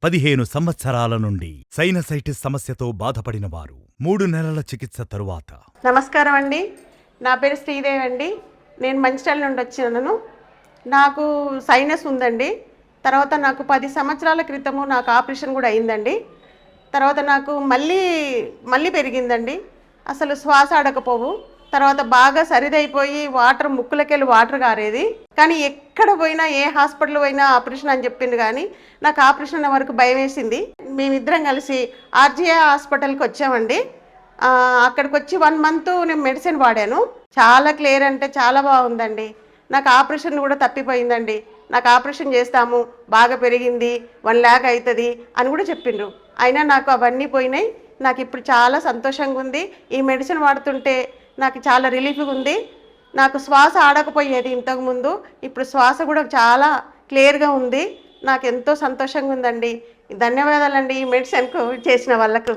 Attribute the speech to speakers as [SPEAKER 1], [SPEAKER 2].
[SPEAKER 1] 15 సంవత్సరాల నుండి సైనసైటిస్ సమస్యతో బాధపడిన వారు 3 నెలల చికిత్స తరువాత.
[SPEAKER 2] నమస్కారం అండి, నా పేరు శ్రీదేవి అండి. నేను మంచిర్యాల నుండి వచ్చినాను. నాకు సైనస్ ఉందండి. తర్వాత నాకు 10 సంవత్సరాల క్రితము నాకు ఆపరేషన్ కూడా అయిందండి. తర్వాత నాకు మళ్ళీ పెరిగిందండి. అసలు శ్వాస ఆడకపోవు. తర్వాత బాగా సరిదైపోయి వాటర్ ముక్కులకెళ్ళి వాటర్ కారేది. కానీ ఎక్కడ పోయినా ఏ హాస్పిటల్ పోయినా ఆపరేషన్ అని చెప్పింది. కానీ నాకు ఆపరేషన్ అనే వరకు భయం వేసింది. మేమిద్దరం కలిసి ఆర్జీఐ హాస్పిటల్కి వచ్చామండి. అక్కడికి వచ్చి 1 మంత్ నేను మెడిసిన్ వాడాను. చాలా క్లియర్ అంటే చాలా బాగుందండి. నాకు ఆపరేషన్ కూడా తప్పిపోయిందండి. నాకు ఆపరేషన్ చేస్తాము, బాగా పెరిగింది, 1 lakh అవుతుంది అని కూడా చెప్పిండ్రు. అయినా నాకు అవన్నీ పోయినాయి. నాకు ఇప్పుడు చాలా సంతోషంగా ఉంది. ఈ మెడిసిన్ వాడుతుంటే నాకు చాలా రిలీఫ్గా ఉంది. నాకు శ్వాస ఆడకపోయేది ఇంతకుముందు, ఇప్పుడు శ్వాస కూడా చాలా క్లియర్గా ఉంది. నాకు ఎంతో సంతోషంగా ఉందండి. ధన్యవాదాలండి ఈ మెడిసిన్కు చేసిన వాళ్ళకు.